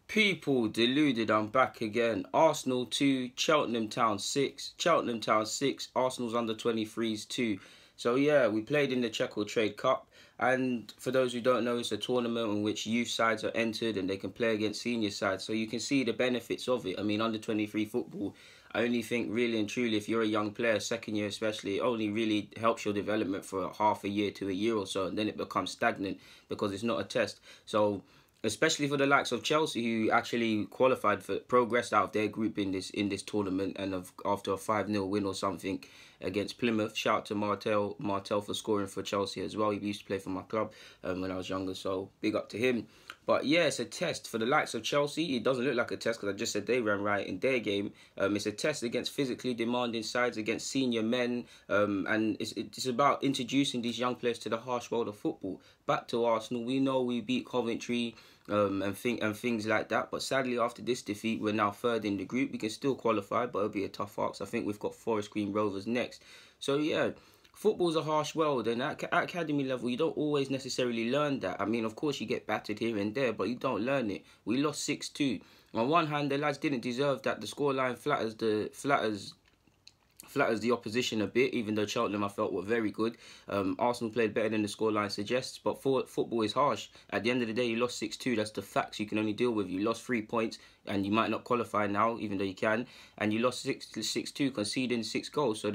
People deluded, I'm back again. Arsenal 2, Cheltenham Town 6. Cheltenham Town 6, Arsenal's under-23s 2. So yeah, we played in the Checo Trade Cup. And for those who don't know, it's a tournament in which youth sides are entered and they can play against senior sides. So you can see the benefits of it. I mean, under-23 football, I only think really and truly if you're a young player, second year especially, it only really helps your development for half a year to a year or so. And then it becomes stagnant because it's not a test. So especially for the likes of Chelsea, who actually qualified for progressed out of their group in this tournament, and after a 5-0 win or something against Plymouth. Shout out to Martel for scoring for Chelsea as well. He used to play for my club when I was younger, so big up to him. But yeah, it's a test for the likes of Chelsea. It doesn't look like a test because I just said they ran right in their game. It's a test against physically demanding sides, against senior men, and it's about introducing these young players to the harsh world of football. Back to Arsenal, we know we beat Coventry and things like that. But sadly, after this defeat, we're now third in the group. We can still qualify, but it'll be a tough ask. I think we've got Forest Green Rovers next. So yeah, football's a harsh world, and at academy level, you don't always necessarily learn that. I mean, of course, you get battered here and there, but you don't learn it. We lost 6-2. On one hand, the lads didn't deserve that. The scoreline flatters the opposition a bit, even though Cheltenham I felt were very good. Arsenal played better than the scoreline suggests, but football is harsh. At the end of the day, you lost 6-2. That's the facts you can only deal with. You lost 3 points, and you might not qualify now, even though you can. And you lost 6-2, conceding 6 goals. So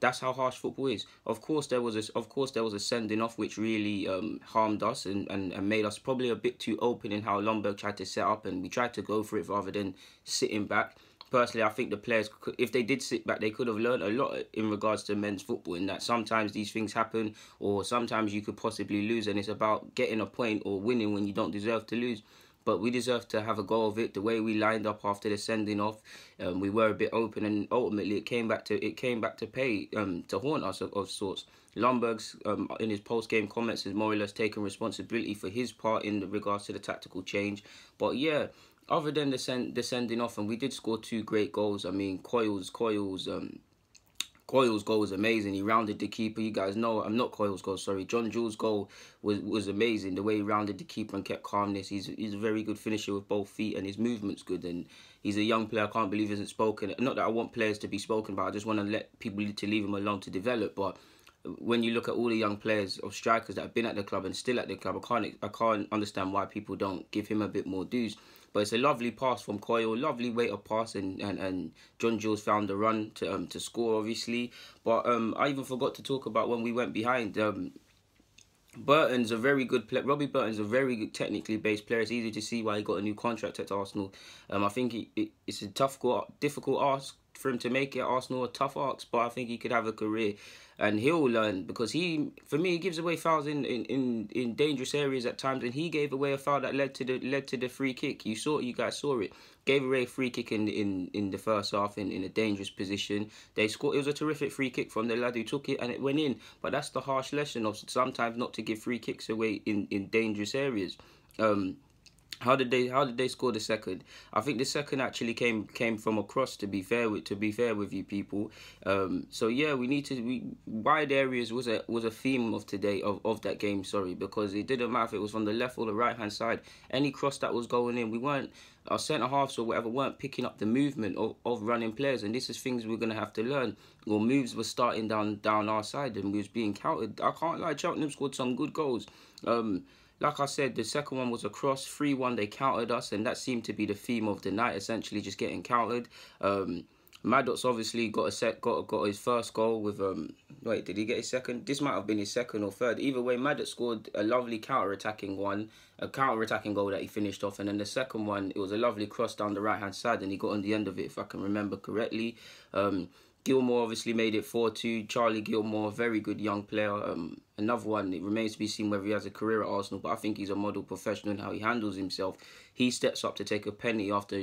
that's how harsh football is. Of course, there was a sending off which really harmed us and made us probably a bit too open in how Ljungberg tried to set up, and we tried to go for it rather than sitting back. Personally, I think the players, if they did sit back, they could have learned a lot in regards to men's football, in that sometimes these things happen, or sometimes you could possibly lose, and it's about getting a point or winning when you don't deserve to lose. But we deserve to have a go of it. The way we lined up after the sending off, we were a bit open, and ultimately it came back to pay to haunt us of sorts. Ljungberg's in his post-game comments has more or less taken responsibility for his part in regards to the tactical change. But yeah, other than the sending off, and we did score 2 great goals. I mean, Coyle's goal was amazing. He rounded the keeper. You guys know, I'm not Coyle's goal, sorry. John-Jules' goal was amazing. The way he rounded the keeper and kept calmness. He's a very good finisher with both feet, and his movement's good. And he's a young player. I can't believe he isn't spoken. Not that I want players to be spoken about. I just want to let people to leave him alone to develop. But when you look at all the young players or strikers that have been at the club and still at the club, I can't understand why people don't give him a bit more dues. But it's a lovely pass from Coyle, lovely weight of pass, and John-Jules found the run to score, obviously. But I even forgot to talk about when we went behind. Burton's a very good player. Robbie Burton's a very good technically based player. It's easy to see why he got a new contract at Arsenal. I think it's a difficult ask for him to make it at Arsenal, a tough ask, but I think he could have a career. And he'll learn, because for me, he gives away fouls in dangerous areas at times, and he gave away a foul that led to the free kick. You guys saw it. Gave away a free kick in the first half in a dangerous position. They scored. It was a terrific free kick from the lad who took it, and it went in. But that's the harsh lesson of sometimes not to give free kicks away in dangerous areas. How did they score the second? I think the second actually came from a cross. To be fair with you people, so yeah, wide areas was a theme of today of that game. Sorry, because it didn't matter if it was from the left or the right hand side. Any cross that was going in, our centre halves or whatever weren't picking up the movement of running players, and this is things we're gonna have to learn. Well, moves were starting down our side, and we was being countered. I can't lie, Cheltenham scored some good goals. Like I said, the second one was a cross, 3-1, they countered us, and that seemed to be the theme of the night, essentially just getting countered. Maddox obviously got his first goal with, wait, did he get his second? This might have been his second or third. Either way, Maddox scored a lovely counter-attacking goal that he finished off, and then the second one, it was a lovely cross down the right-hand side, and he got on the end of it, if I can remember correctly. Gilmore obviously made it 4-2. Charlie Gilmore, very good young player. Another one, it remains to be seen whether he has a career at Arsenal, but I think he's a model professional in how he handles himself. He steps up to take a penalty after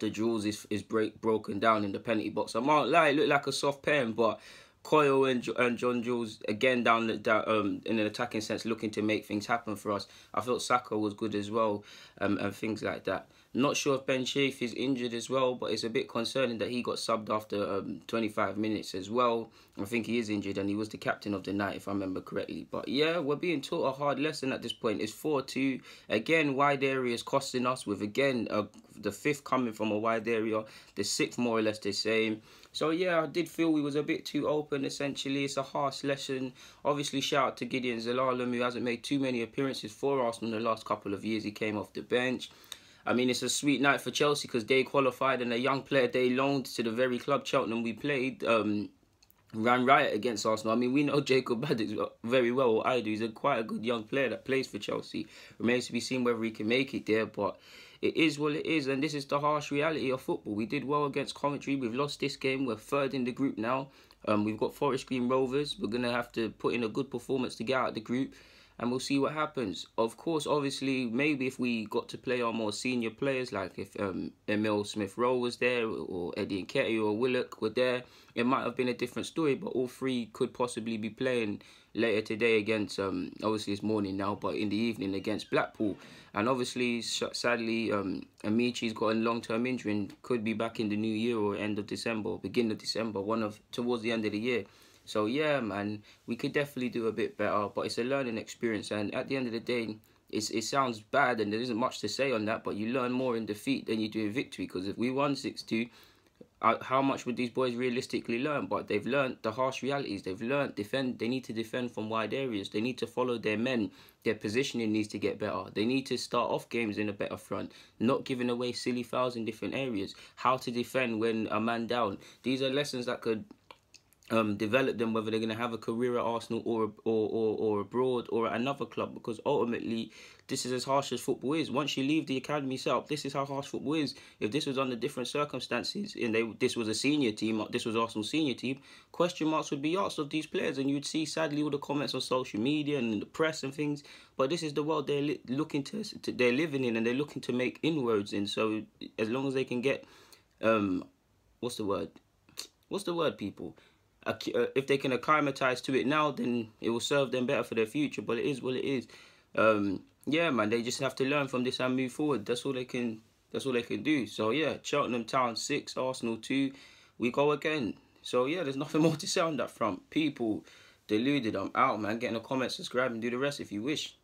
Jules is broken down in the penalty box. I might lie, it looked like a soft pen, but Coyle and John-Jules again down in an attacking sense, looking to make things happen for us. I thought Saka was good as well, and things like that. Not sure if Ben Chafe is injured as well, but it's a bit concerning that he got subbed after 25 minutes as well. I think he is injured, and he was the captain of the night, if I remember correctly. But yeah, we're being taught a hard lesson at this point. It's 4-2. Again, wide areas costing us, with again the 5th coming from a wide area, the 6th more or less the same. So yeah, I did feel we was a bit too open, essentially. It's a harsh lesson. Obviously, shout out to Gideon Zelalem, who hasn't made too many appearances for Arsenal in the last couple of years. He came off the bench. I mean, it's a sweet night for Chelsea because they qualified, and a young player they loaned to the very club, Cheltenham, we played, ran riot against Arsenal. I mean, we know Jacob Maddox very well, what I do. He's quite a good young player that plays for Chelsea. Remains to be seen whether he can make it there, but it is what it is, and this is the harsh reality of football. We did well against Coventry. We've lost this game. We're 3rd in the group now. We've got Forest Green Rovers. We're going to have to put in a good performance to get out of the group, and we'll see what happens. Of course, obviously, maybe if we got to play our more senior players, like if Emil Smith-Rowe was there, or Eddie Nketiah or Willock were there, it might have been a different story, but all 3 could possibly be playing later today against, obviously it's morning now, but in the evening against Blackpool. And obviously, sadly, Amichi's got a long-term injury and could be back in the new year or end of December, or beginning of December, towards the end of the year. So yeah, man, we could definitely do a bit better, but it's a learning experience, and at the end of the day, it sounds bad and there isn't much to say on that, but you learn more in defeat than you do in victory, because if we won 6-2, how much would these boys realistically learn? But they've learned the harsh realities. They've learned they need to defend from wide areas. They need to follow their men. Their positioning needs to get better. They need to start off games in a better front, not giving away silly fouls in different areas. How to defend when a man down. These are lessons that could develop them, whether they're going to have a career at Arsenal or abroad or at another club, because ultimately this is as harsh as football is. Once you leave the academy setup, this is how harsh football is. If this was under different circumstances and this was a senior team, this was Arsenal's senior team, question marks would be asked of these players, and you'd see sadly all the comments on social media and the press and things. But this is the world they're they're living in, and they're looking to make inroads in. So as long as they can get what's the word, people? If they can acclimatize to it now, then it will serve them better for their future. But it is what it is. Yeah, man, they just have to learn from this and move forward. That's all they can do. So yeah, Cheltenham Town 6, Arsenal 2. We go again. So yeah, there's nothing more to say on that front. People deluded. I'm out, man. Get in the comments, subscribe, and do the rest if you wish.